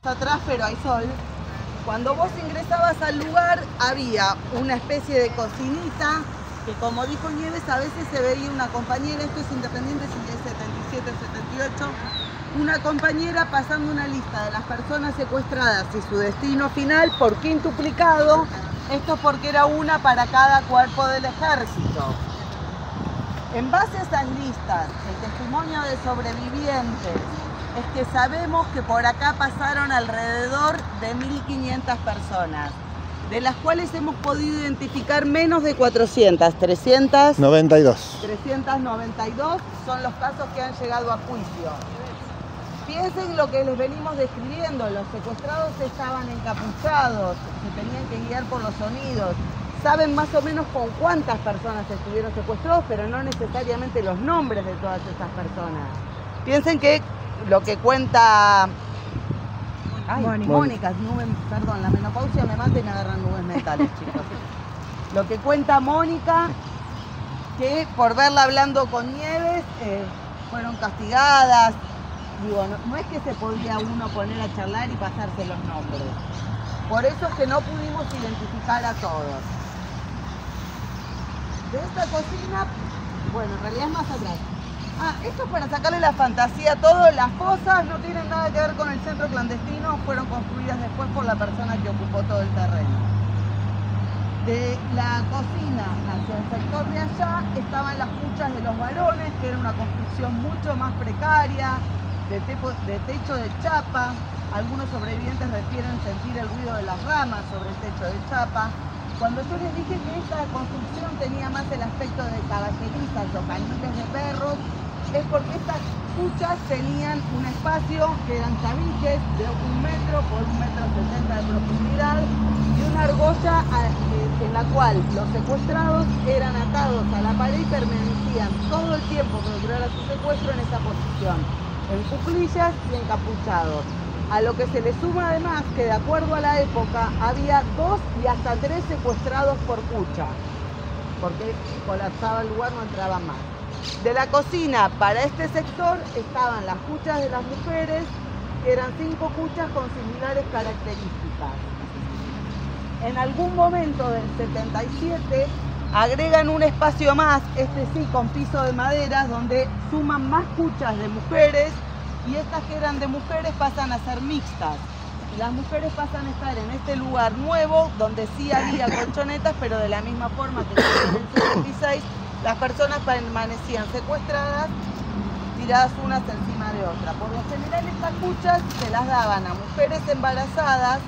Atrás, pero hay sol. Cuando vos ingresabas al lugar había una especie de cocinita que, como dijo Nieves, a veces se veía una compañera, esto es independiente si es 77 o 78, una compañera pasando una lista de las personas secuestradas y su destino final por quintuplicado, esto porque era una para cada cuerpo del ejército. En base a esas listas, el testimonio de sobrevivientes es que sabemos que por acá pasaron alrededor de 1.500 personas, de las cuales hemos podido identificar menos de 400, 392 son los casos que han llegado a juicio. Piensen lo que les venimos describiendo, los secuestrados estaban encapuchados, se tenían que guiar por los sonidos. Saben más o menos con cuántas personas estuvieron secuestrados, pero no necesariamente los nombres de todas esas personas. Piensen que lo que cuenta Mónica, perdón, la menopausia me mata y me agarran nubes mentales, chicos. Lo que cuenta Mónica, que por verla hablando con Nieves, fueron castigadas. Digo, no es que se podía uno poner a charlar y pasarse los nombres. Por eso es que no pudimos identificar a todos. De esta cocina, bueno, en realidad es más atrás. Esto es para sacarle la fantasía a todo. Las fosas no tienen nada que ver con el centro clandestino, fueron construidas después por la persona que ocupó todo el terreno. De la cocina hacia el sector de allá estaban las cuchas de los varones, que era una construcción mucho más precaria, de techo de chapa. Algunos sobrevivientes refieren sentir el ruido de las ramas sobre el techo de chapa. Cuando yo les dije que esta construcción tenía más el aspecto de caballerizas o cañones de perros, es porque estas cuchas tenían un espacio que eran tabiques de 1 metro por 1,70 metros de profundidad y una argolla en la cual los secuestrados eran atados a la pared y permanecían todo el tiempo que durara su secuestro en esa posición, en cuclillas y encapuchados. A lo que se le suma además que, de acuerdo a la época, había 2 y hasta 3 secuestrados por cucha, porque colapsaba el lugar, no entraban más. De la cocina para este sector estaban las cuchas de las mujeres, que eran 5 cuchas con similares características. En algún momento del 77 agregan un espacio más, este sí con piso de madera, donde suman más cuchas de mujeres, y estas que eran de mujeres pasan a ser mixtas. Y las mujeres pasan a estar en este lugar nuevo, donde sí había colchonetas, pero de la misma forma que en el 76, las personas permanecían secuestradas, tiradas unas encima de otra. Por lo general estas cuchas se las daban a mujeres embarazadas,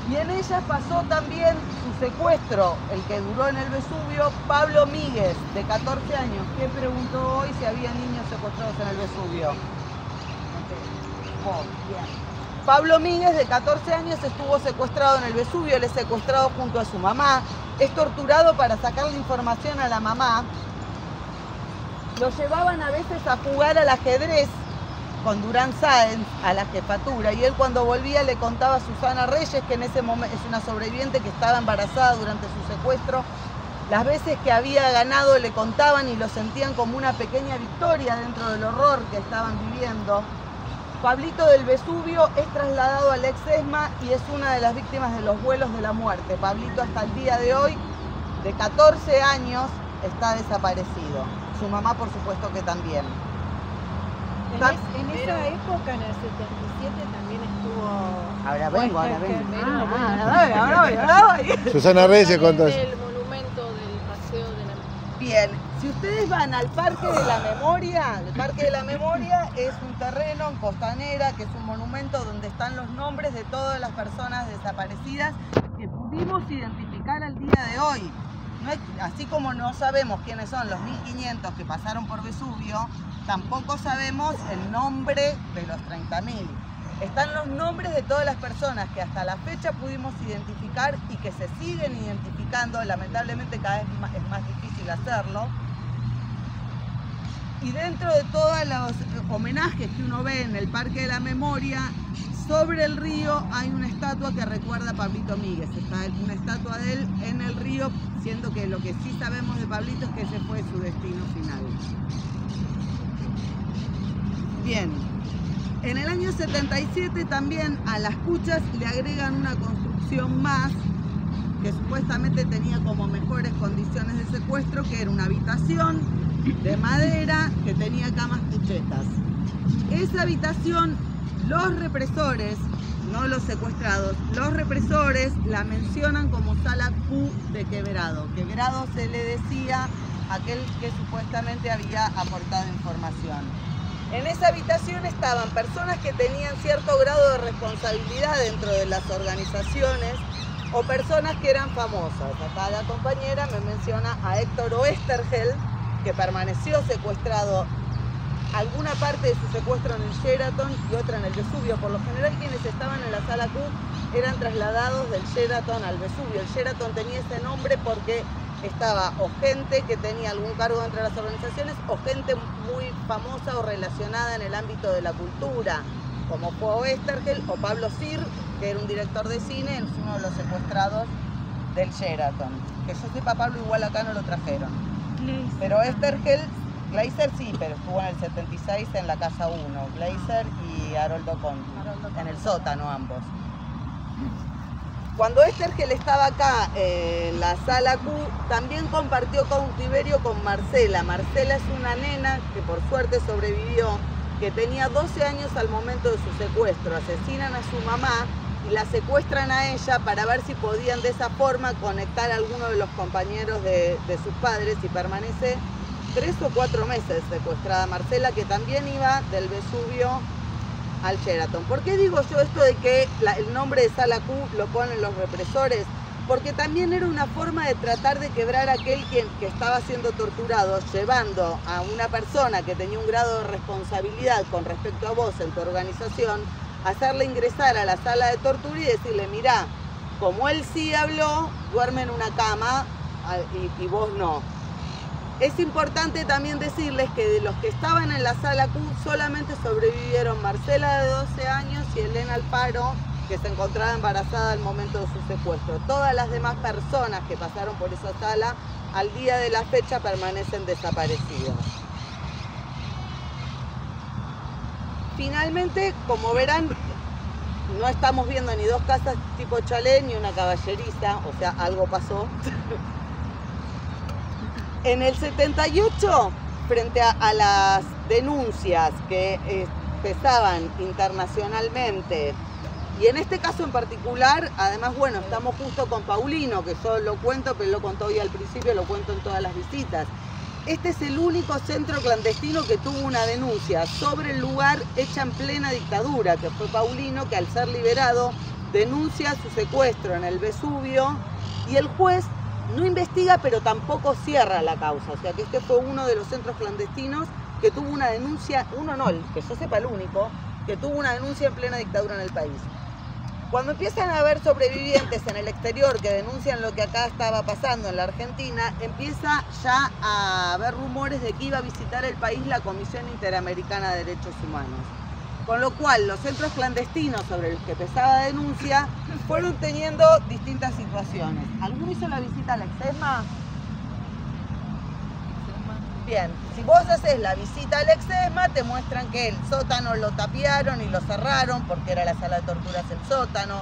y en ellas pasó también su secuestro, el que duró en el Vesubio, Pablo Míguez, de 14 años, que preguntó hoy si había niños secuestrados en el Vesubio. Pablo Míguez, de 14 años, estuvo secuestrado en el Vesubio, él es secuestrado junto a su mamá, es torturado para sacarle información a la mamá. Lo llevaban a veces a jugar al ajedrez con Durán Sáenz a la jefatura, y él cuando volvía le contaba a Susana Reyes, que en ese momento es una sobreviviente que estaba embarazada durante su secuestro, las veces que había ganado le contaban y lo sentían como una pequeña victoria dentro del horror que estaban viviendo. Pablito del Vesubio es trasladado al ex-ESMA y es una de las víctimas de los vuelos de la muerte. Pablito hasta el día de hoy, de 14 años, está desaparecido. Su mamá, por supuesto, que también. En esa época, en el 77, también estuvo... Ahora vengo. Ahora voy. Susana Reyes contó eso. El monumento del Paseo de la Memoria. Bien, si ustedes van al Parque de la Memoria, el Parque de la Memoria es un terreno en Costanera, que es un monumento donde están los nombres de todas las personas desaparecidas que pudimos identificar al día de hoy. No es, así como no sabemos quiénes son los 1.500 que pasaron por Vesubio, tampoco sabemos el nombre de los 30.000. Están los nombres de todas las personas que hasta la fecha pudimos identificar y que se siguen identificando. Lamentablemente cada vez es más difícil hacerlo. Y dentro de todos los homenajes que uno ve en el Parque de la Memoria, sobre el río hay una estatua que recuerda a Pablito Míguez. Está una estatua de él en el río, siendo que lo que sí sabemos de Pablito es que ese fue su destino final. Bien. En el año 77 también a las cuchas le agregan una construcción más que supuestamente tenía como mejores condiciones de secuestro, que era una habitación de madera que tenía camas cuchetas. Esa habitación, los represores, no los secuestrados, los represores la mencionan como sala Q de Quevedo. Quevedo se le decía aquel que supuestamente había aportado información. En esa habitación estaban personas que tenían cierto grado de responsabilidad dentro de las organizaciones o personas que eran famosas. Acá la compañera me menciona a Héctor Oesterheld, que permaneció secuestrado alguna parte de su secuestro en el Sheraton y otra en el Vesubio. Por lo general quienes estaban en la sala Q eran trasladados del Sheraton al Vesubio. El Sheraton tenía ese nombre porque estaba o gente que tenía algún cargo dentro de las organizaciones o gente muy famosa o relacionada en el ámbito de la cultura, como fue Oesterheld o Pablo Sir, que era un director de cine, es uno de los secuestrados del Sheraton. Que yo sepa, Pablo igual acá no lo trajeron. Pero Oesterheld, Gleiser sí, pero estuvo en el 76 en la casa 1, Gleiser y Haroldo Conti, en el sótano ambos. Cuando Oesterheld estaba acá en la sala Q, también compartió cautiverio con Marcela. Marcela es una nena que por suerte sobrevivió, que tenía 12 años al momento de su secuestro. Asesinan a su mamá y la secuestran a ella para ver si podían de esa forma conectar a alguno de los compañeros de sus padres, y permanece 3 o 4 meses secuestrada Marcela, que también iba del Vesubio al Sheraton. ¿Por qué digo yo esto de que el nombre de sala Q lo ponen los represores? Porque también era una forma de tratar de quebrar a aquel que estaba siendo torturado, llevando a una persona que tenía un grado de responsabilidad con respecto a vos en tu organización, hacerle ingresar a la sala de tortura y decirle, mirá, como él sí habló, duerme en una cama y vos no. Es importante también decirles que de los que estaban en la sala Q solamente sobrevivieron Marcela de 12 años y Elena Alfaro, que se encontraba embarazada al momento de su secuestro. Todas las demás personas que pasaron por esa sala al día de la fecha permanecen desaparecidas. Finalmente, como verán, no estamos viendo ni dos casas tipo chalet ni una caballeriza, o sea, algo pasó. En el 78, frente a las denuncias que pesaban internacionalmente, y en este caso en particular, además, bueno, estamos justo con Paulino, que yo lo cuento, pero lo contó hoy al principio, lo cuento en todas las visitas. Este es el único centro clandestino que tuvo una denuncia sobre el lugar hecha en plena dictadura, que fue Paulino, que al ser liberado denuncia su secuestro en el Vesubio, y el juez no investiga, pero tampoco cierra la causa. O sea que este fue uno de los centros clandestinos que tuvo una denuncia, uno no, que yo sepa el único, que tuvo una denuncia en plena dictadura en el país. Cuando empiezan a haber sobrevivientes en el exterior que denuncian lo que acá estaba pasando en la Argentina, empieza ya a haber rumores de que iba a visitar el país la Comisión Interamericana de Derechos Humanos. Con lo cual, los centros clandestinos sobre los que pesaba denuncia fueron teniendo distintas situaciones. ¿Alguno hizo la visita al Exesma? Bien, si vos haces la visita al Exesma, te muestran que el sótano lo tapiaron y lo cerraron porque era la sala de torturas el sótano,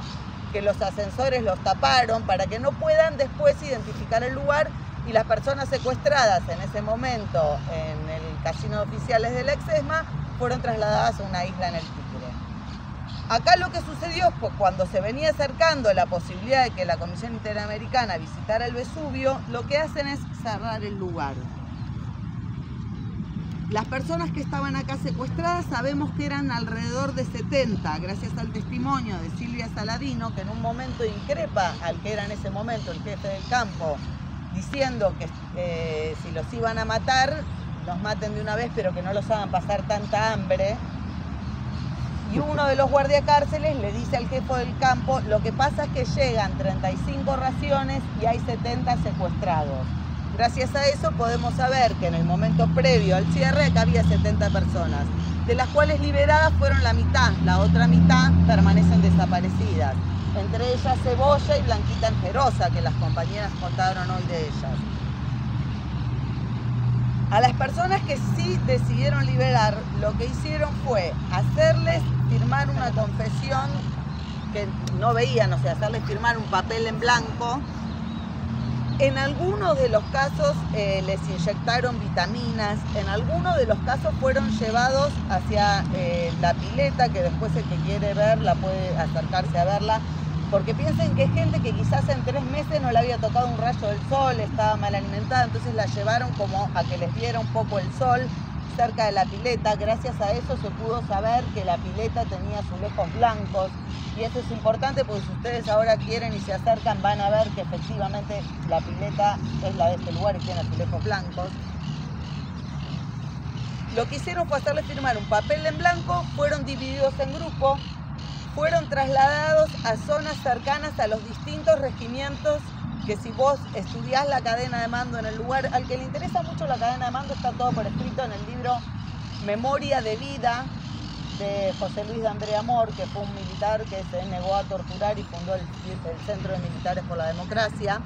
que los ascensores los taparon para que no puedan después identificar el lugar, y las personas secuestradas en ese momento en el casino de oficiales del Exesma fueron trasladadas a una isla en el Tigre. Acá lo que sucedió fue cuando se venía acercando la posibilidad de que la Comisión Interamericana visitara el Vesubio, lo que hacen es cerrar el lugar. Las personas que estaban acá secuestradas sabemos que eran alrededor de 70, gracias al testimonio de Silvia Saladino, que en un momento increpa al que era en ese momento el jefe del campo, diciendo que si los iban a matar, los maten de una vez, pero que no los hagan pasar tanta hambre. Y uno de los guardiacárceles le dice al jefe del campo, lo que pasa es que llegan 35 raciones y hay 70 secuestrados. Gracias a eso podemos saber que en el momento previo al cierre acá había 70 personas, de las cuales liberadas fueron la mitad, la otra mitad permanecen desaparecidas. Entre ellas Cebolla y Blanquita Enjerosa, que las compañeras contaron hoy de ellas. A las personas que sí decidieron liberar, lo que hicieron fue hacerles firmar una confesión que no veían, o sea, hacerles firmar un papel en blanco. En algunos de los casos les inyectaron vitaminas, en algunos de los casos fueron llevados hacia la pileta, que después el que quiere verla puede acercarse a verla, porque piensen que es gente que quizás en 3 meses no le había tocado un rayo del sol, estaba mal alimentada, entonces la llevaron como a que les diera un poco el sol cerca de la pileta. Gracias a eso se pudo saber que la pileta tenía azulejos blancos, y eso es importante porque si ustedes ahora quieren y se acercan van a ver que efectivamente la pileta es la de este lugar y tiene azulejos blancos. Lo que hicieron fue hacerles firmar un papel en blanco, fueron divididos en grupos, fueron trasladados a zonas cercanas a los distintos regimientos, que si vos estudiás la cadena de mando en el lugar, al que le interesa mucho la cadena de mando, está todo por escrito en el libro Memoria de Vida de José Luis de Andrea Amor, que fue un militar que se negó a torturar y fundó el Centro de Militares por la Democracia.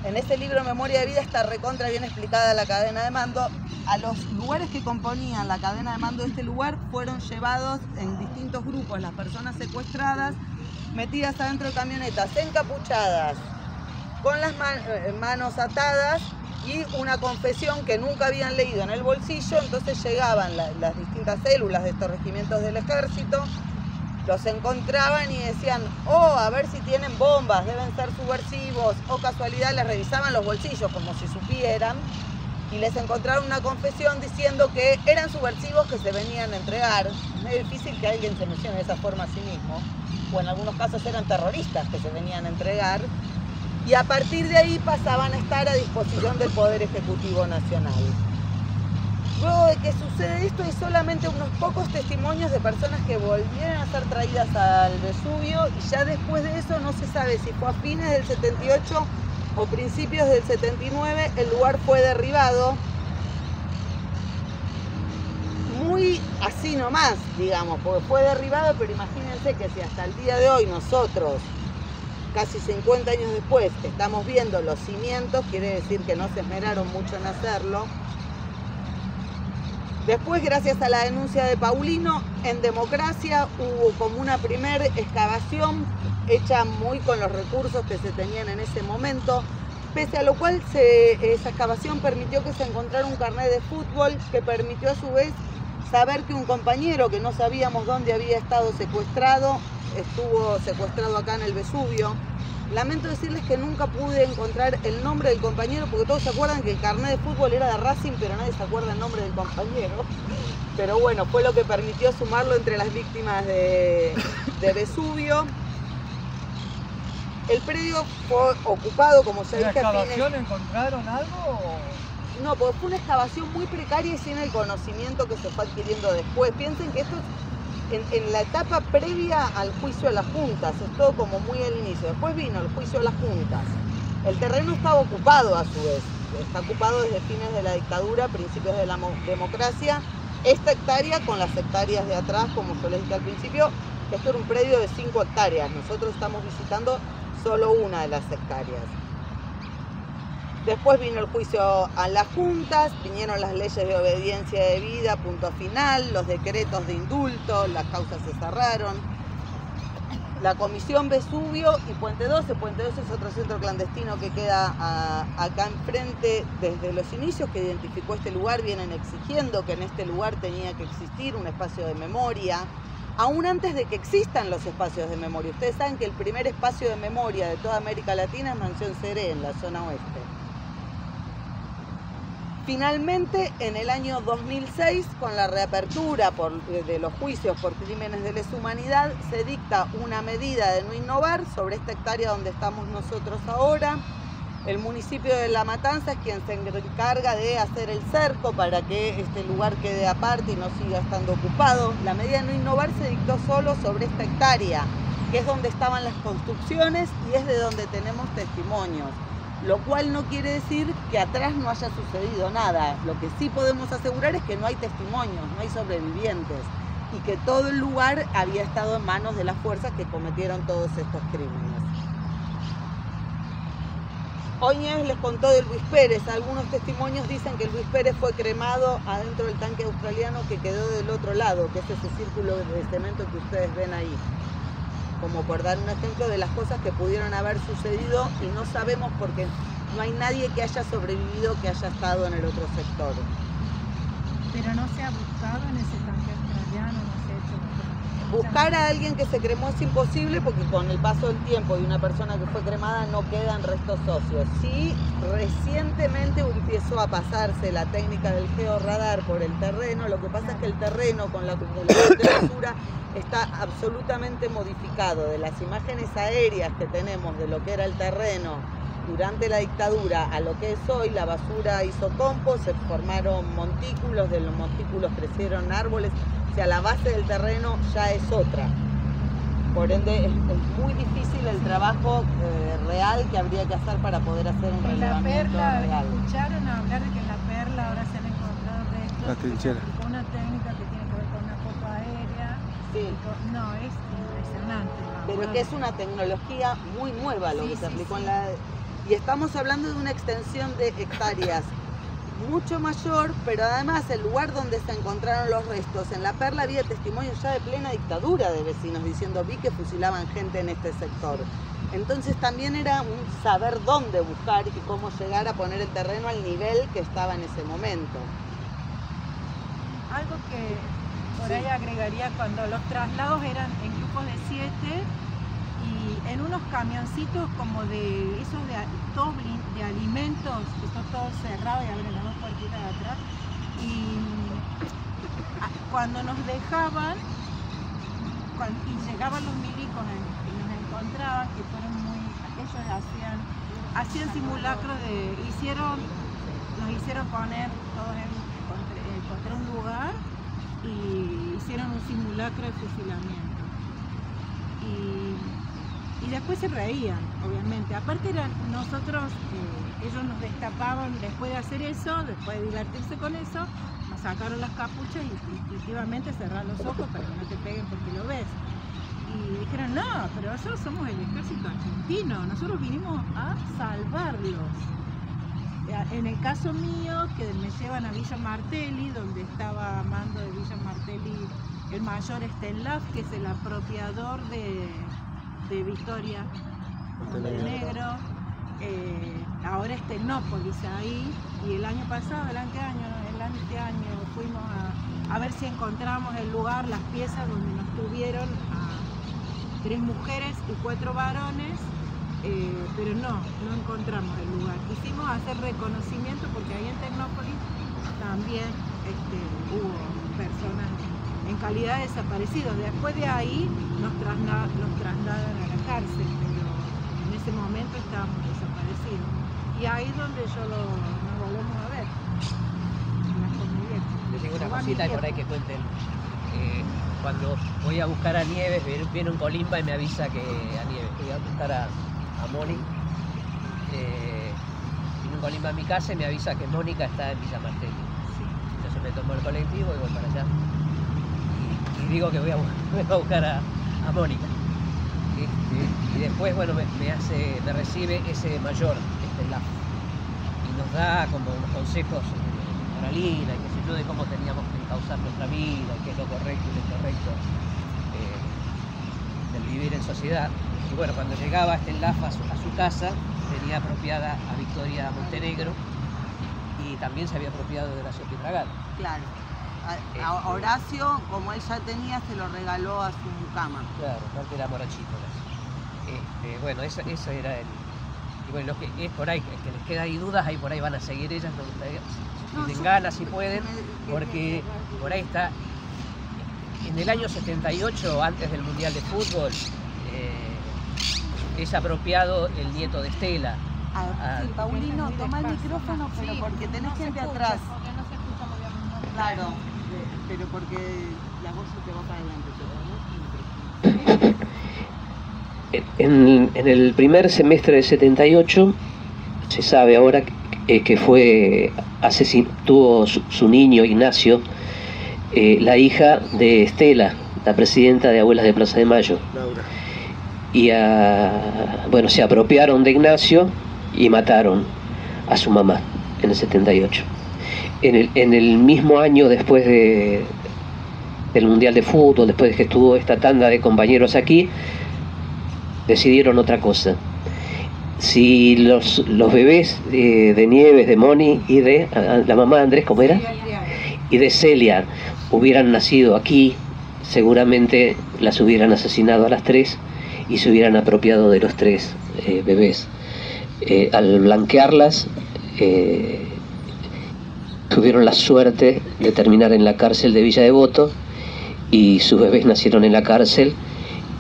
En ese libro Memoria de Vida está recontra bien explicada la cadena de mando. A los lugares que componían la cadena de mando de este lugar fueron llevados en distintos grupos las personas secuestradas, metidas adentro de camionetas, encapuchadas, con las manos atadas y una confesión que nunca habían leído en el bolsillo. Entonces llegaban las distintas células de estos regimientos del ejército, los encontraban y decían, oh, a ver si tienen bombas, deben ser subversivos, o casualidad les revisaban los bolsillos como si supieran, y les encontraron una confesión diciendo que eran subversivos que se venían a entregar. Es muy difícil que alguien se mencione de esa forma a sí mismo, o en algunos casos eran terroristas que se venían a entregar, y a partir de ahí pasaban a estar a disposición del Poder Ejecutivo Nacional. Luego de que sucede esto, hay solamente unos pocos testimonios de personas que volvieron a ser traídas al Vesubio, y ya después de eso no se sabe si fue a fines del 78 o principios del 79, el lugar fue derribado. Muy así nomás, digamos, porque fue derribado, pero imagínense que si hasta el día de hoy nosotros, casi 50 años después, estamos viendo los cimientos, quiere decir que no se esmeraron mucho en hacerlo. Después, gracias a la denuncia de Paulino, en Democracia hubo como una primera excavación hecha muy con los recursos que se tenían en ese momento, pese a lo cual esa excavación permitió que se encontrara un carnet de fútbol que permitió a su vez saber que un compañero que no sabíamos dónde había estado secuestrado, estuvo secuestrado acá en el Vesubio. Lamento decirles que nunca pude encontrar el nombre del compañero, porque todos se acuerdan que el carnet de fútbol era de Racing, pero nadie se acuerda el nombre del compañero. Pero bueno, fue lo que permitió sumarlo entre las víctimas de Vesubio. El predio fue ocupado, como ya dije. ¿En la excavación encontraron algo? No, porque fue una excavación muy precaria y sin el conocimiento que se fue adquiriendo después. Piensen que esto es en la etapa previa al juicio de las juntas, es todo como muy al inicio. Después vino el juicio de las juntas. El terreno estaba ocupado a su vez, está ocupado desde fines de la dictadura, principios de la democracia. Esta hectárea con las hectáreas de atrás, como yo les dije al principio, esto era un predio de 5 hectáreas. Nosotros estamos visitando solo una de las hectáreas. Después vino el juicio a las juntas, vinieron las leyes de obediencia debida, punto final, los decretos de indulto, las causas se cerraron. La comisión Vesubio y Puente 12. Puente 12 es otro centro clandestino que queda acá enfrente desde los inicios, que identificó este lugar, vienen exigiendo que en este lugar tenía que existir un espacio de memoria, aún antes de que existan los espacios de memoria. Ustedes saben que el primer espacio de memoria de toda América Latina es Mansión Seré, en la zona oeste. Finalmente, en el año 2006, con la reapertura de los juicios por crímenes de lesa humanidad, se dicta una medida de no innovar sobre esta hectárea donde estamos nosotros ahora. El municipio de La Matanza es quien se encarga de hacer el cerco para que este lugar quede aparte y no siga estando ocupado. La medida de no innovar se dictó solo sobre esta hectárea, que es donde estaban las construcciones y es de donde tenemos testimonios. Lo cual no quiere decir que atrás no haya sucedido nada. Lo que sí podemos asegurar es que no hay testimonios, no hay sobrevivientes, y que todo el lugar había estado en manos de las fuerzas que cometieron todos estos crímenes. Hoy Nieves les contó de Luis Pérez. Algunos testimonios dicen que Luis Pérez fue cremado adentro del tanque australiano que quedó del otro lado, que es ese círculo de cemento que ustedes ven ahí. Como por dar un ejemplo de las cosas que pudieron haber sucedido y no sabemos porque no hay nadie que haya sobrevivido que haya estado en el otro sector. Pero no se ha buscado en ese tanque australiano, no se ha hecho. Buscar a alguien que se cremó es imposible porque con el paso del tiempo y una persona que fue cremada no quedan restos óseos. Sí, recientemente empezó a pasarse la técnica del georradar por el terreno. Lo que pasa es que el terreno con la acumulación de basura está absolutamente modificado. De las imágenes aéreas que tenemos de lo que era el terreno durante la dictadura a lo que es hoy, la basura hizo compost, se formaron montículos, de los montículos crecieron árboles. O sea, la base del terreno ya es otra. Por ende, es muy difícil el trabajo real que habría que hacer para poder hacer un relevamiento real. ¿Escucharon hablar de que en la Perla ahora se han encontrado restos? La trinchera. Con una técnica que tiene que ver con una foto aérea. Sí. No, es impresionante. Pero que es una tecnología muy nueva lo que se aplicó en la... Y estamos hablando de una extensión de hectáreas mucho mayor, pero además el lugar donde se encontraron los restos, en La Perla había testimonios ya de plena dictadura de vecinos diciendo vi que fusilaban gente en este sector. Entonces también era un saber dónde buscar y cómo llegar a poner el terreno al nivel que estaba en ese momento. Algo que por ahí agregaría, cuando los traslados eran en grupos de 7 y en unos camioncitos como de esos de alimentos, que son todos cerrados y abren las dos puertitas de atrás, y cuando nos dejaban y llegaban los milicos y nos encontraban, que fueron muy, ellos hacían simulacros nos hicieron poner todos encontrar un lugar y hicieron un simulacro de fusilamiento. Y después se reían, obviamente. Aparte nosotros, ellos nos destapaban después de hacer eso, después de divertirse con eso, nos sacaron las capuchas y instintivamente cerrar los ojos para que no te peguen porque lo ves. Y dijeron, no, pero nosotros somos el ejército argentino, nosotros vinimos a salvarlos. En el caso mío, que me llevan a Villa Martelli, donde estaba a mando de Villa Martelli el mayor Stenlaf, que es el apropiador de Victoria Montenegro, ahora es Tecnópolis ahí, y el año pasado, este año fuimos a ver si encontramos el lugar, las piezas donde nos tuvieron a 3 mujeres y 4 varones, pero no encontramos el lugar. Quisimos hacer reconocimiento porque ahí en Tecnópolis también hubo personas en calidad de desaparecidos. Después de ahí nos trasladan a la cárcel, pero en ese momento estábamos desaparecidos. Y ahí es donde nos volvemos a ver. Les digo una cosita por ahí que cuenten. Cuando voy a buscar a Nieves, viene un colimba y me avisa que a Nieves, que voy a buscar a Moni. Viene un colimba a mi casa y me avisa que Mónica está en Villa Martelli. Entonces me tomo el colectivo y voy para allá. Y digo que voy a buscar a Mónica. Y después, bueno, me recibe ese mayor, Stenlaf, y nos da como unos consejos de moralina, y qué sé yo, de cómo teníamos que encauzar nuestra vida, qué es lo correcto y lo incorrecto del vivir en sociedad. Y bueno, cuando llegaba Stenlaf a su casa, tenía apropiada a Victoria Montenegro y también se había apropiado de Horacio Pietragala. Claro. A Horacio, como él ya tenía, se lo regaló a su cama. Claro, aparte era morachito. Bueno, eso era el... Y bueno, lo que es por ahí, que les queda ahí dudas, ahí por ahí van a seguir ellas, si tienen ganas, si pueden, porque por ahí está... En el año 78, antes del Mundial de Fútbol, es apropiado el nieto de Estela. Sí, Paulino, toma el micrófono, pero porque tenés gente atrás. Porque no se escucha muy bien. Claro, pero porque la voz se te va para adelante. En el primer semestre del 78 se sabe ahora que tuvo su niño Ignacio, la hija de Estela, la presidenta de Abuelas de Plaza de Mayo. Laura. Y bueno, se apropiaron de Ignacio y mataron a su mamá en el 78. En el mismo año después del Mundial de Fútbol, después de que estuvo esta tanda de compañeros aquí, decidieron otra cosa. Si los bebés de Nieves, de Moni y de la mamá de Andrés, ¿cómo era? Y de Celia hubieran nacido aquí, seguramente las hubieran asesinado a las 3 y se hubieran apropiado de los 3 bebés. Al blanquearlas, tuvieron la suerte de terminar en la cárcel de Villa Devoto, y sus bebés nacieron en la cárcel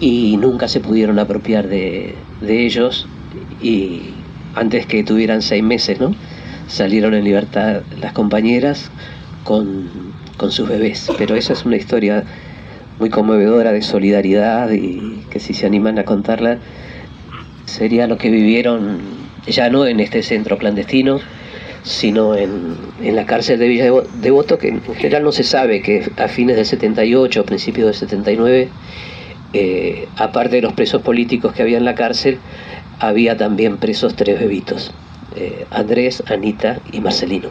y nunca se pudieron apropiar de ellos, y antes que tuvieran 6 meses, ¿no?, salieron en libertad las compañeras con sus bebés. Pero esa es una historia muy conmovedora de solidaridad, y que si se animan a contarla sería lo que vivieron ya no en este centro clandestino, sino en la cárcel de Villa Devoto, que en general no se sabe que a fines del 78, principios del 79, aparte de los presos políticos que había en la cárcel, había también presos 3 bebitos, Andrés, Anita y Marcelino.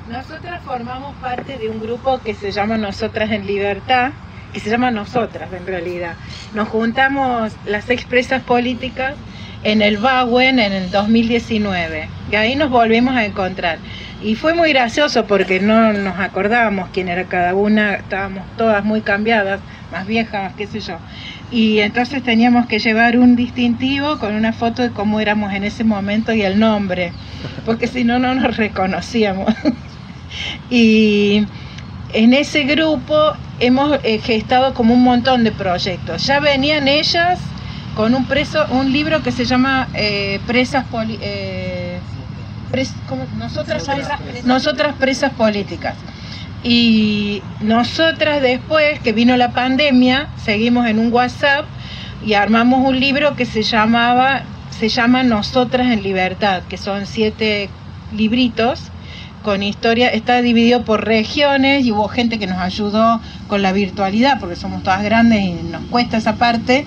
Nosotras formamos parte de un grupo que se llama Nosotras en Libertad, que se llama Nosotras en realidad. Nos juntamos las expresas políticas en el Bauen en el 2019, y ahí nos volvimos a encontrar. Y fue muy gracioso porque no nos acordábamos quién era cada una, estábamos todas muy cambiadas, más viejas, qué sé yo. Y entonces teníamos que llevar un distintivo con una foto de cómo éramos en ese momento y el nombre, porque si no, no nos reconocíamos. Y en ese grupo hemos gestado como un montón de proyectos. Ya venían ellas con un libro que se llama Nosotras presas políticas. Y nosotras, después que vino la pandemia, seguimos en un WhatsApp y armamos un libro que se llama Nosotras en Libertad, que son 7 libritos con historia. Está dividido por regiones y hubo gente que nos ayudó con la virtualidad porque somos todas grandes y nos cuesta esa parte.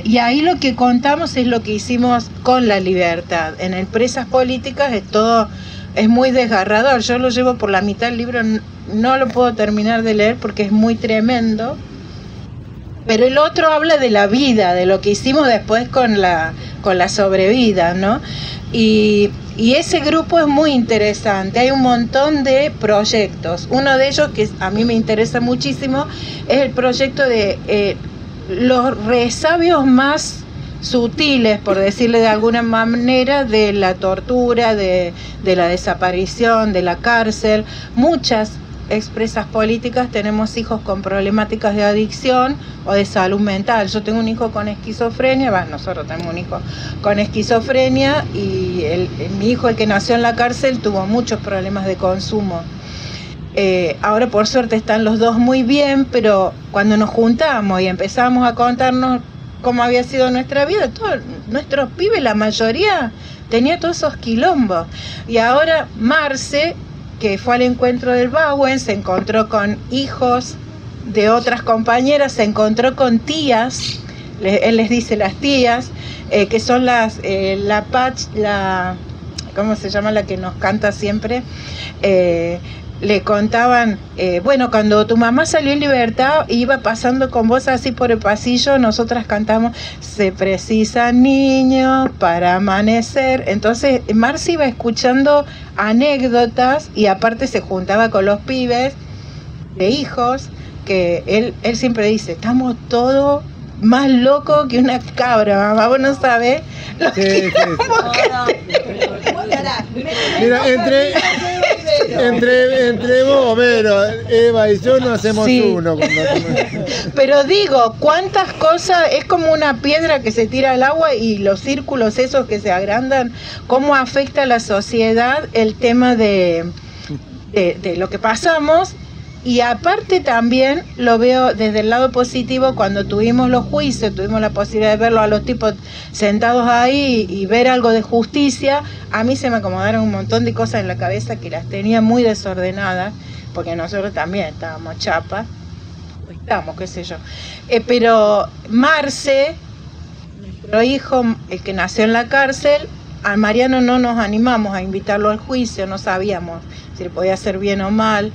Y ahí lo que contamos es lo que hicimos con la libertad. En el Presas Políticas es muy desgarrador. Yo lo llevo por la mitad del libro, no lo puedo terminar de leer porque es muy tremendo. Pero el otro habla de la vida, de lo que hicimos después con la sobrevida, ¿no? Y ese grupo es muy interesante. Hay un montón de proyectos. Uno de ellos que a mí me interesa muchísimo es el proyecto de los resabios más sutiles, por decirle de alguna manera, de la tortura, de la desaparición, de la cárcel. Muchas expresas políticas tenemos hijos con problemáticas de adicción o de salud mental. Yo tengo un hijo con esquizofrenia, nosotros tenemos un hijo con esquizofrenia, y mi hijo, el que nació en la cárcel, tuvo muchos problemas de consumo. Ahora por suerte están los dos muy bien, pero cuando nos juntamos y empezamos a contarnos cómo había sido nuestra vida, todos nuestros pibes, la mayoría, tenía todos esos quilombos. Y ahora Marce, que fue al encuentro del Bauen, se encontró con hijos de otras compañeras, se encontró con tías, él les dice las tías, que son la ¿cómo se llama la que nos canta siempre? Le contaban, bueno, cuando tu mamá salió en libertad, iba pasando con vos así por el pasillo, nosotras cantamos, se precisan niños para amanecer. Entonces Marci iba escuchando anécdotas y aparte se juntaba con los pibes de hijos, que él siempre dice, estamos todos más locos que una cabra, mamá, vos no sabés lo que Mira, entre vos, pero Eva y yo no hacemos uno. Pero digo, cuántas cosas, es como una piedra que se tira al agua y los círculos esos que se agrandan, cómo afecta a la sociedad el tema de lo que pasamos. Y aparte también lo veo desde el lado positivo, cuando tuvimos los juicios, tuvimos la posibilidad de verlo a los tipos sentados ahí y ver algo de justicia. A mí se me acomodaron un montón de cosas en la cabeza que las tenía muy desordenadas, porque nosotros también estábamos chapas, estamos, qué sé yo. Pero Marce nuestro hijo, el que nació en la cárcel, a Mariano no nos animamos a invitarlo al juicio, no sabíamos si le podía hacer bien o mal.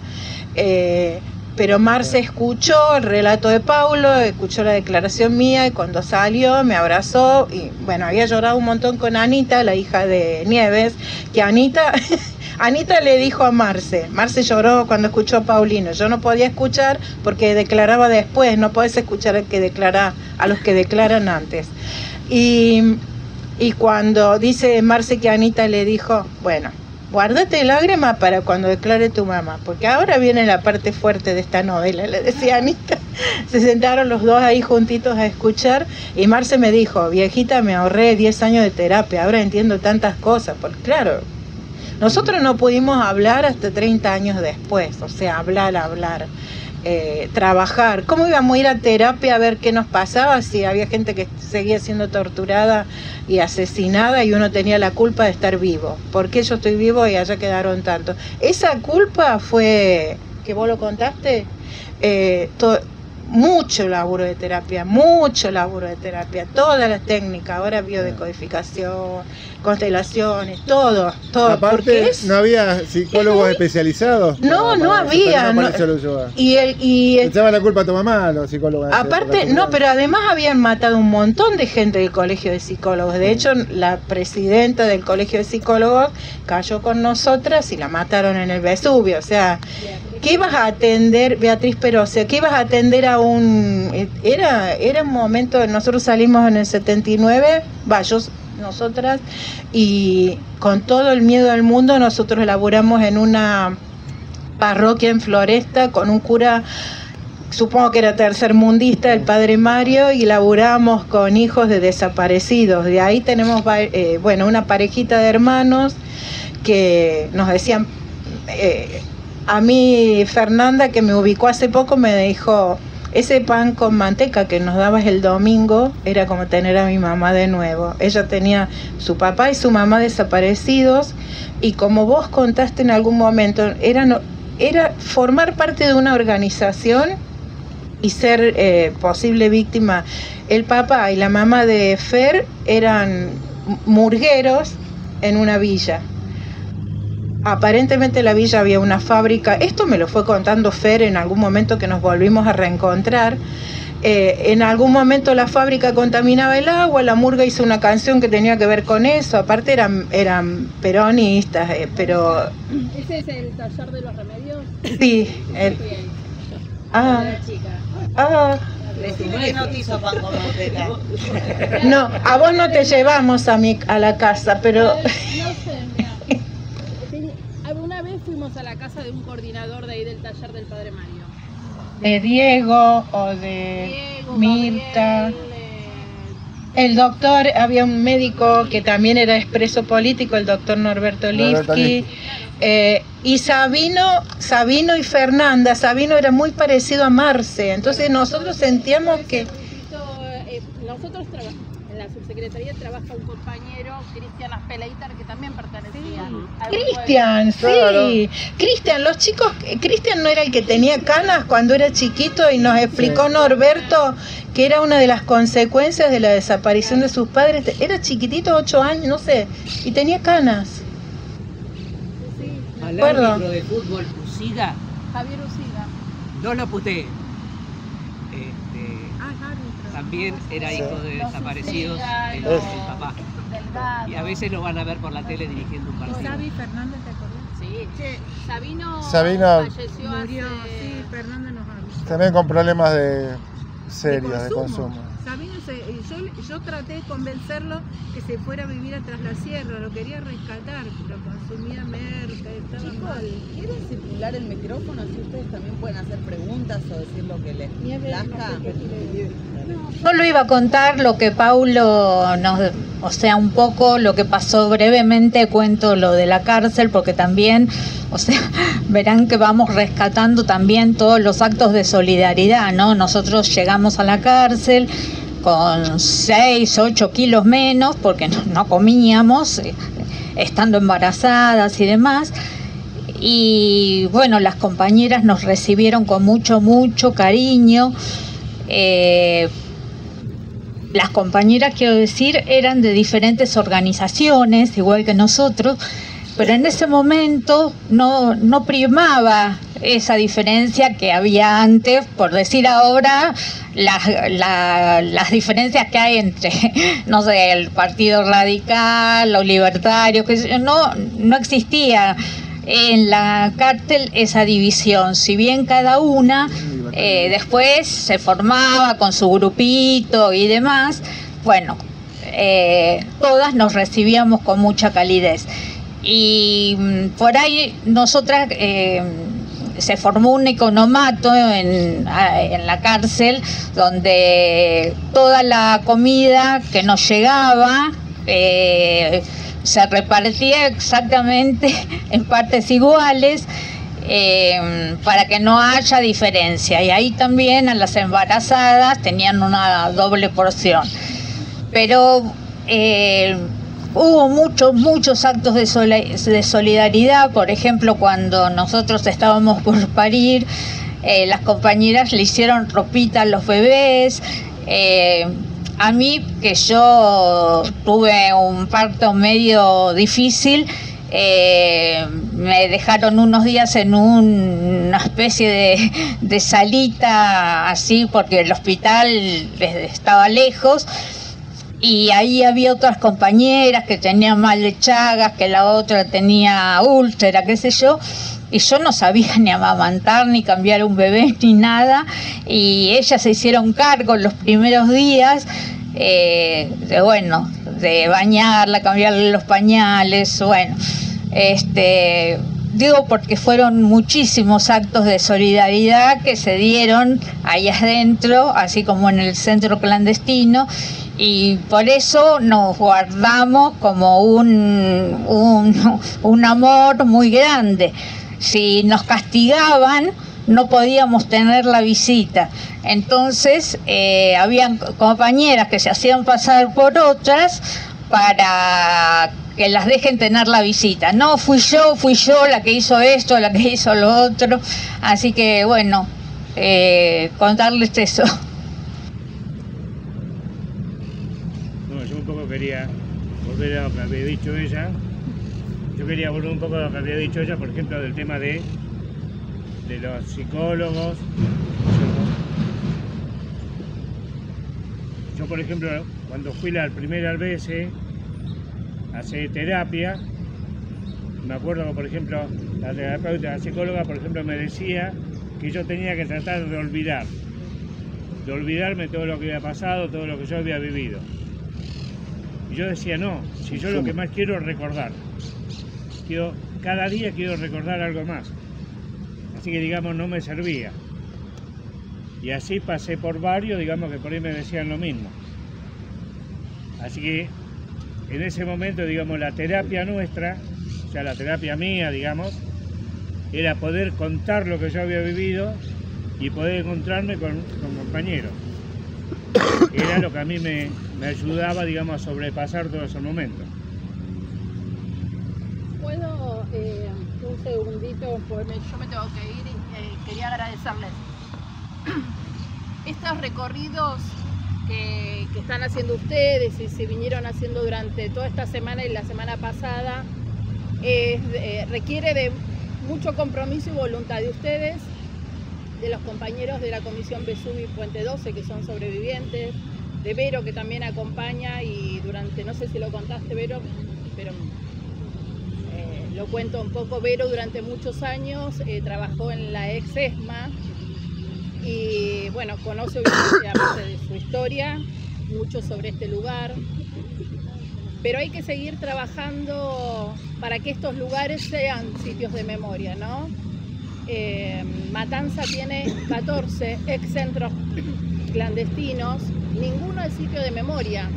Pero Marce escuchó el relato de Paulo, escuchó la declaración mía y cuando salió me abrazó y bueno, había llorado un montón con Anita, la hija de Nieves, que Anita le dijo a Marce lloró cuando escuchó a Paulino, yo no podía escuchar porque declaraba después, no podés escuchar a los que declaran antes. Y cuando dice Marce que Anita le dijo, bueno, guárdate lágrimas para cuando declare tu mamá, porque ahora viene la parte fuerte de esta novela, le decía Anita. Se sentaron los dos ahí juntitos a escuchar y Marce me dijo, viejita, me ahorré 10 años de terapia, ahora entiendo tantas cosas, porque claro, nosotros no pudimos hablar hasta 30 años después, o sea, hablar, trabajar. ¿Cómo íbamos a ir a terapia a ver qué nos pasaba si había gente que seguía siendo torturada y asesinada y uno tenía la culpa de estar vivo? ¿Por qué yo estoy vivo y allá quedaron tantos? Esa culpa fue, que vos lo contaste, mucho laburo de terapia, todas las técnicas, ahora biodecodificación, constelaciones, todo. Aparte, ¿no había psicólogos especializados? No había. Y echaba la culpa a tu mamá, los psicólogos. Aparte, no, pero además habían matado un montón de gente del colegio de psicólogos. De hecho, la presidenta del colegio de psicólogos cayó con nosotras y la mataron en el Vesubio. O sea, ¿qué ibas a atender, Beatriz Perosia? ¿Qué ibas a atender a un... Era un momento, nosotros salimos en el 79, nosotras, y con todo el miedo del mundo, nosotros laburamos en una parroquia en Floresta con un cura, supongo que era tercermundista, el padre Mario, y laburamos con hijos de desaparecidos. De ahí tenemos, una parejita de hermanos que nos decían... A mí Fernanda, que me ubicó hace poco, me dijo, ese pan con manteca que nos dabas el domingo era como tener a mi mamá de nuevo. Ella tenía su papá y su mamá desaparecidos y como vos contaste en algún momento, era formar parte de una organización y ser posible víctima. El papá y la mamá de Fer eran murgueros en una villa. Aparentemente en la villa había una fábrica, esto me lo fue contando Fer en algún momento que nos volvimos a reencontrar. En algún momento la fábrica contaminaba el agua, la murga hizo una canción que tenía que ver con eso, aparte eran peronistas, pero... ¿Ese es el taller de los remedios? Sí. No te hizo pan con manteca. No, a vos no te llevamos a la casa, pero... No sé, mira. Alguna vez fuimos a la casa de un coordinador de ahí del taller del padre Mario. De Diego o de Mirta. Gabriel, el doctor, había un médico que también era expreso político, el doctor Norberto Lifki. Y Sabino y Fernanda. Sabino era muy parecido a Marce, entonces nosotros sentíamos que... Nosotros en la subsecretaría trabaja un compañero, Cristian Aspeleitar, que también pertenecía a Cristian, sí. Cristian, los chicos, Cristian no era el que tenía canas cuando era chiquito y nos explicó Norberto que era una de las consecuencias de la desaparición de sus padres. Era chiquitito, 8 años, no sé, y tenía canas. Al árbitro de fútbol, Ucida, Javier Ucida. no lo puté. También era hijo de desaparecidos, el papá. Y a veces lo van a ver por la tele dirigiendo un partido. Xavi Fernández, ¿te acordás? Sí, Sabino falleció murió, sí, Fernanda nos avisó. También con problemas serios de consumo. Sabino yo traté de convencerlo que se fuera a vivir atrás la sierra, lo quería rescatar, pero consumía merca, estaba mal. ¿Quieren circular el micrófono? Así ustedes también pueden hacer preguntas o decir lo que les plazca. Yo lo iba a contar lo que Paulo un poco lo que pasó brevemente, cuento lo de la cárcel, porque también, verán que vamos rescatando también todos los actos de solidaridad, ¿no? Nosotros llegamos a la cárcel con 6, 8 kilos menos, porque no comíamos, estando embarazadas y demás. Y bueno, las compañeras nos recibieron con mucho cariño. las compañeras, quiero decir, eran de diferentes organizaciones, igual que nosotros, pero en ese momento no primaba esa diferencia que había antes, por decir ahora, las diferencias que hay entre, no sé, el Partido Radical, los libertarios, que no existía en la cárcel esa división, si bien cada una después se formaba con su grupito y demás, bueno, todas nos recibíamos con mucha calidez. Y por ahí nosotras se formó un economato en la cárcel donde toda la comida que nos llegaba se repartía exactamente en partes iguales para que no haya diferencia, y ahí también a las embarazadas tenían una doble porción. Pero hubo muchos actos de solidaridad. Por ejemplo, cuando nosotros estábamos por parir, las compañeras le hicieron ropita a los bebés. A mí, que yo tuve un parto medio difícil, me dejaron unos días en una especie de salita así, porque el hospital estaba lejos. Y ahí había otras compañeras que tenían mal de Chagas, que la otra tenía úlcera, qué sé yo, y yo no sabía ni amamantar, ni cambiar un bebé, ni nada, y ellas se hicieron cargo los primeros días, de bañarla, cambiarle los pañales, bueno, digo porque fueron muchísimos actos de solidaridad que se dieron ahí adentro, así como en el centro clandestino, y por eso nos guardamos como un amor muy grande. Si nos castigaban, no podíamos tener la visita. Entonces, habían compañeras que se hacían pasar por otras para que las dejen tener la visita. No, fui yo la que hizo esto, la que hizo lo otro. Así que, bueno, contarles eso. Quería volver a lo que había dicho ella. Yo quería volver un poco a lo que había dicho ella, por ejemplo, del tema de los psicólogos. Yo, por ejemplo, cuando fui la primera vez a hacer terapia, me acuerdo que, por ejemplo, la terapeuta, la psicóloga, por ejemplo, me decía que yo tenía que tratar de olvidarme todo lo que había pasado, todo lo que yo había vivido. Y yo decía, no, si yo lo que más quiero es recordar. Cada día quiero recordar algo más. Así que, digamos, no me servía. Y así pasé por varios, digamos, que por ahí me decían lo mismo. Así que, en ese momento, digamos, la terapia nuestra, o sea, la terapia mía, digamos, era poder contar lo que yo había vivido y poder encontrarme con compañeros. Era lo que a mí me ayudaba, digamos, a sobrepasar todos esos momentos. ¿Puedo un segundito? Pues yo me tengo que ir y quería agradecerles estos recorridos que están haciendo ustedes y se vinieron haciendo durante toda esta semana y la semana pasada. Requiere de mucho compromiso y voluntad de ustedes, de los compañeros de la Comisión Vesuvi Puente 12, que son sobrevivientes, de Vero, que también acompaña, y durante, no sé si lo contaste, Vero, pero lo cuento un poco. Vero durante muchos años trabajó en la ex ESMA y, bueno, conoce obviamente de su historia, mucho sobre este lugar, pero hay que seguir trabajando para que estos lugares sean sitios de memoria, ¿no? Matanza tiene 14 ex centros clandestinos, ninguno es sitio de memoria.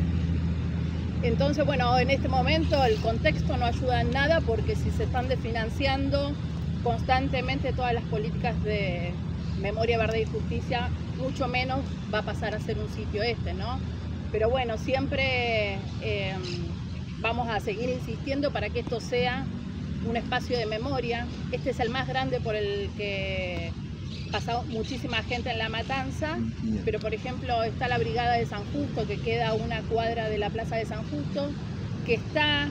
Entonces, bueno, en este momento el contexto no ayuda en nada, porque si se están desfinanciando constantemente todas las políticas de memoria, verdad y justicia, mucho menos va a pasar a ser un sitio ¿no? Pero bueno, siempre vamos a seguir insistiendo para que esto sea un espacio de memoria. Este es el más grande por el que pasado muchísima gente en La Matanza, pero por ejemplo está la Brigada de San Justo, que queda a una cuadra de la Plaza de San Justo, que está,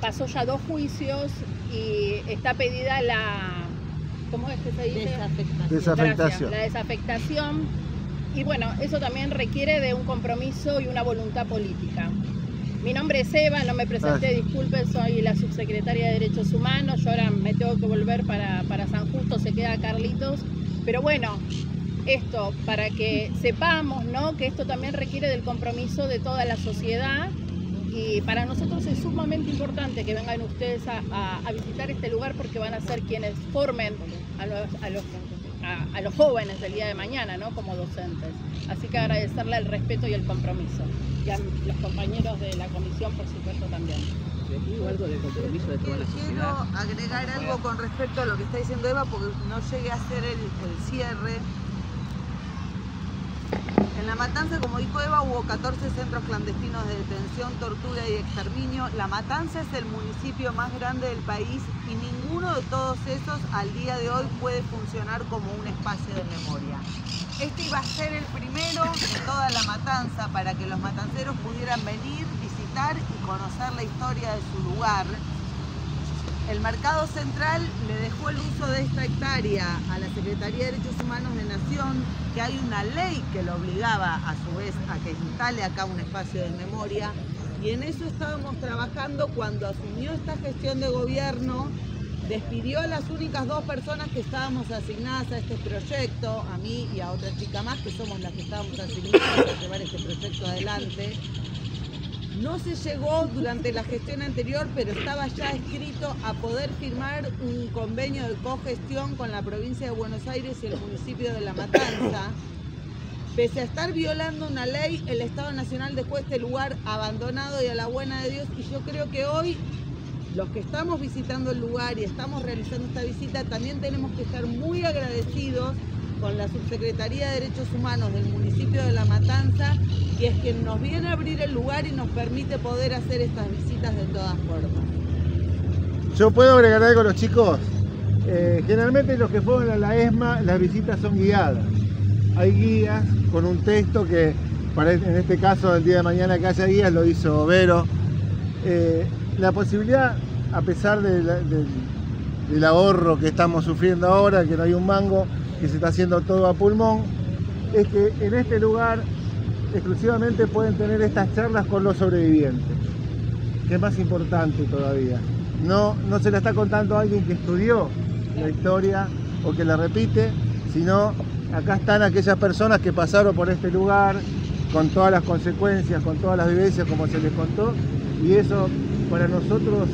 pasó ya 2 juicios y está pedida la, ¿cómo es que se dice? Desafectación. Gracias, la desafectación. Y bueno, eso también requiere de un compromiso y una voluntad política. Mi nombre es Eva, no me presenté, disculpen, soy la subsecretaria de Derechos Humanos. Yo ahora me tengo que volver para San Justo, se queda Carlitos. Pero bueno, esto para que sepamos, ¿no?, que esto también requiere del compromiso de toda la sociedad. Y para nosotros es sumamente importante que vengan ustedes a visitar este lugar, porque van a ser quienes formen a los jóvenes del día de mañana, ¿no?, como docentes. Así que agradecerle el respeto y el compromiso. Y a los compañeros de la comisión, por supuesto, también. Les digo algo del compromiso de toda la sociedad. Quiero agregar algo con respecto a lo que está diciendo Eva, porque no llegué a hacer el cierre. En La Matanza, como dijo Eva, hubo 14 centros clandestinos de detención, tortura y exterminio. La Matanza es el municipio más grande del país y ninguno de todos esos al día de hoy puede funcionar como un espacio de memoria. Este iba a ser el primero de toda La Matanza para que los matanceros pudieran venir, visitar y conocer la historia de su lugar. El Mercado Central le dejó el uso de esta hectárea a la Secretaría de Derechos Humanos de Nación, que hay una ley que lo obligaba a su vez a que instale acá un espacio de memoria, y en eso estábamos trabajando cuando asumió esta gestión de gobierno. Despidió a las únicas 2 personas que estábamos asignadas a este proyecto, a mí y a otra chica más, que somos las que estábamos asignadas a llevar este proyecto adelante. No se llegó durante la gestión anterior, pero estaba ya escrito a poder firmar un convenio de cogestión con la provincia de Buenos Aires y el municipio de La Matanza. Pese a estar violando una ley, el Estado Nacional dejó este lugar abandonado y a la buena de Dios, y yo creo que hoy los que estamos visitando el lugar y estamos realizando esta visita también tenemos que estar muy agradecidos con la Subsecretaría de Derechos Humanos del municipio de La Matanza, y es quien nos viene a abrir el lugar y nos permite poder hacer estas visitas de todas formas. Yo puedo agregar algo a los chicos. Generalmente los que fueron a la ESMA, las visitas son guiadas. Hay guías con un texto que, en este caso, el día de mañana que haya guías, lo hizo Vero. La posibilidad, a pesar del ahorro que estamos sufriendo ahora, que no hay un mango, que se está haciendo todo a pulmón, es que en este lugar exclusivamente pueden tener estas charlas con los sobrevivientes, que es más importante todavía. No se la está contando a alguien que estudió la historia o que la repite, sino acá están aquellas personas que pasaron por este lugar con todas las consecuencias, con todas las vivencias, como se les contó, y eso para nosotros,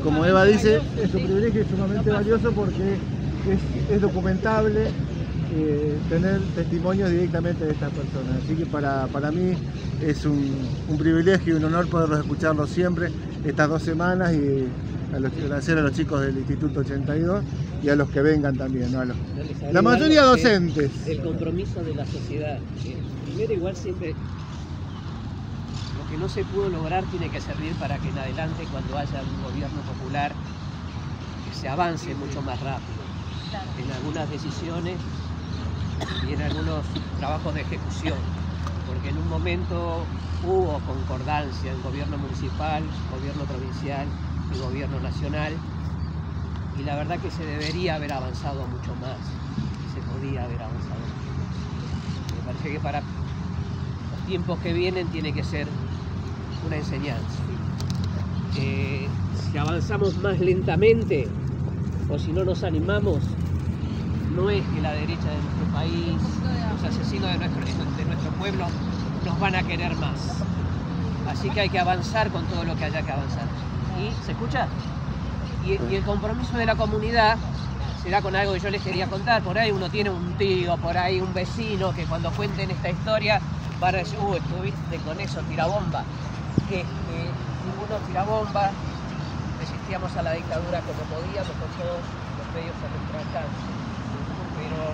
como Eva dice, es un privilegio y sumamente valioso, porque es documentable tener testimonios directamente de estas personas. Así que para mí es un privilegio y un honor poderlos escucharlos siempre estas 2 semanas, y agradecer a los chicos del Instituto 82 y a los que vengan también, ¿no? La mayoría docentes. El compromiso de la sociedad. Primero, igual siempre lo que no se pudo lograr tiene que servir para que en adelante, cuando haya un gobierno popular, que se avance mucho más rápido en algunas decisiones y en algunos trabajos de ejecución, porque en un momento hubo concordancia en gobierno municipal, gobierno provincial y gobierno nacional, y la verdad que se debería haber avanzado mucho más, se podía haber avanzado mucho más. Me parece que para los tiempos que vienen tiene que ser una enseñanza. Si avanzamos más lentamente o si no nos animamos, no es que la derecha de nuestro país, los asesinos de nuestro pueblo, nos van a querer más. Así que hay que avanzar con todo lo que haya que avanzar. ¿Y se escucha? Y el compromiso de la comunidad será con algo que yo les quería contar. Por ahí uno tiene un tío, por ahí un vecino, que cuando cuenten esta historia van a decir: estuviste con eso, tirabomba. Ninguno tirabomba, resistíamos a la dictadura como podíamos con todos los medios a nuestro alcance. Pero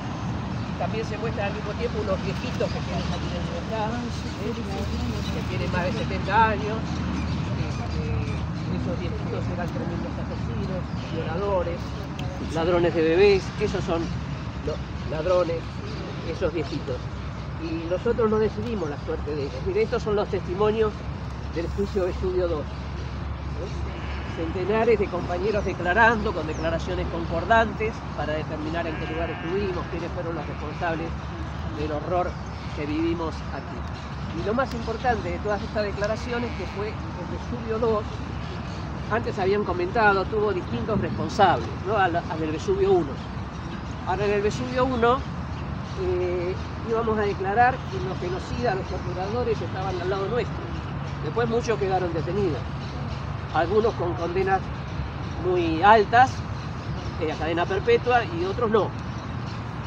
también se muestran al mismo tiempo unos viejitos que tienen aquí en libertad, que tienen más de 70 años. Esos viejitos eran tremendos asesinos, violadores, ladrones de bebés. Esos son ladrones, esos viejitos. Y nosotros no decidimos la suerte de ellos. Mire, estos son los testimonios del juicio Vesubio 2. Centenares de compañeros declarando, con declaraciones concordantes, para determinar en qué lugar estuvimos, quiénes fueron los responsables del horror que vivimos aquí. Y lo más importante de todas estas declaraciones, que fue el Vesubio 2, antes habían comentado, tuvo distintos responsables, ¿no? al del Vesubio 1. Ahora en el Vesubio 1 íbamos a declarar que los genocidas, los torturadores estaban al lado nuestro. Después muchos quedaron detenidos, algunos con condenas muy altas, a cadena perpetua, y otros no.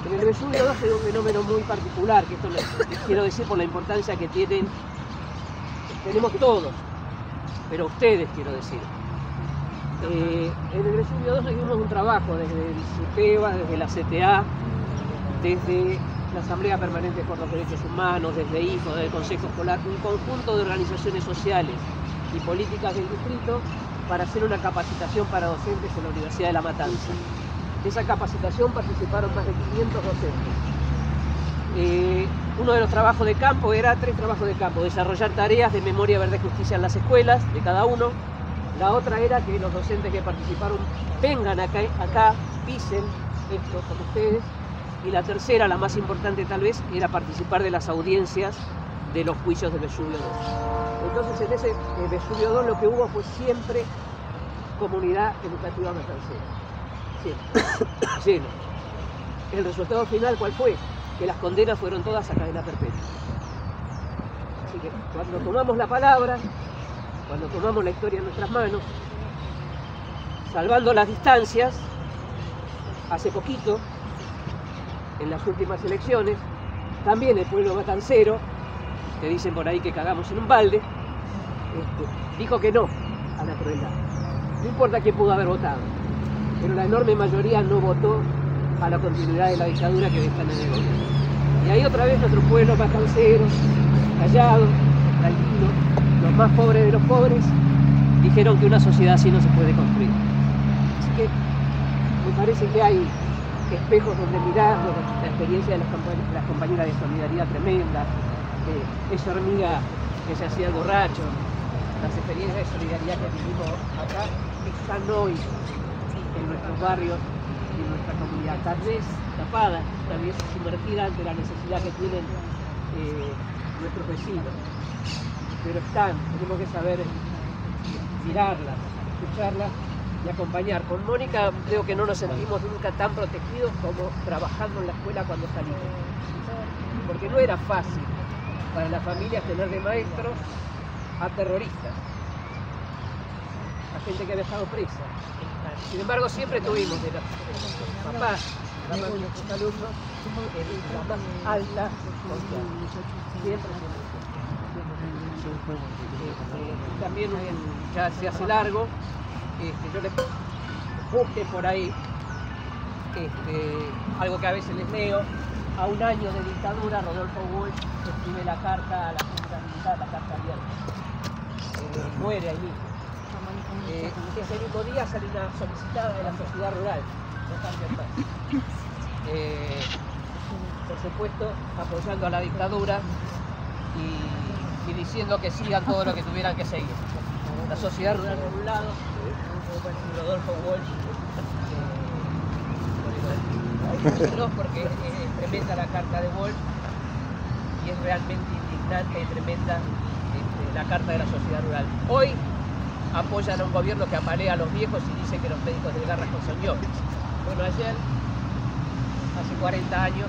En el Vesubio 2 hay un fenómeno muy particular, que esto les quiero decir por la importancia que tenemos todos, pero ustedes quiero decir. En el Vesubio 2 hicimos un trabajo desde el CIPEVA, desde la CTA, desde la Asamblea Permanente por los Derechos Humanos, desde IFO, desde el Consejo Escolar, un conjunto de organizaciones sociales y políticas del distrito para hacer una capacitación para docentes en la Universidad de La Matanza. De esa capacitación participaron más de 500 docentes. Uno de los trabajos de campo era 3 trabajos de campo: desarrollar tareas de memoria, verdad y justicia en las escuelas de cada uno. La otra era que los docentes que participaron vengan acá, pisen esto con ustedes. Y la tercera, la más importante tal vez, era participar de las audiencias de los juicios de Vesubio 2. Entonces en ese Vesubio 2 lo que hubo fue siempre comunidad educativa matancera. Sí. El resultado final, ¿cuál fue? Que las condenas fueron todas a cadena perpetua. Así que cuando tomamos la palabra, cuando tomamos la historia en nuestras manos, salvando las distancias, hace poquito, en las últimas elecciones, también el pueblo matancero, que dicen por ahí que cagamos en un balde, dijo que no a la crueldad. No importa quién pudo haber votado, pero la enorme mayoría no votó a la continuidad de la dictadura que están en el gobierno. Y ahí otra vez nuestro pueblo matancero, callado, tranquilo, los más pobres de los pobres, dijeron que una sociedad así no se puede construir. Así que me parece que hay espejos donde mirar, la experiencia de las compañeras de solidaridad tremenda, esa hormiga que se hacía el borracho, las experiencias de solidaridad que vivimos acá, están hoy en nuestros barrios y en nuestra comunidad, tal vez tapadas, tal vez sumergidas ante la necesidad que tienen nuestros vecinos, pero están, tenemos que saber mirarlas, escucharlas y acompañar. Con Mónica creo que no nos sentimos nunca tan protegidos como trabajando en la escuela cuando salimos, porque no era fácil para las familias tener de maestros a terroristas, a gente que había estado presa. Sin embargo, siempre tuvimos de los papás, la más de nuestros alumnos, la más alta confianza. Siempre. También ya se hace largo. Yo les busqué por ahí algo que a veces les leo. A un año de dictadura, Rodolfo Walsh escribe la carta a la Junta Militar, la carta abierta. Muere ahí mismo. Ese mismo día sale una solicitada de la sociedad rural, no Cambio Paz. Por supuesto, apoyando a la dictadura y diciendo que sigan todo lo que tuvieran que seguir. La sociedad rural por un lado, y Rodolfo Walsh porque es tremenda la carta de Walsh y es realmente indignante y tremenda la carta de la sociedad rural. Hoy apoyan a un gobierno que apalea a los viejos y dice que los médicos del Garrahan son ñoquis. Bueno, ayer, hace 40 años,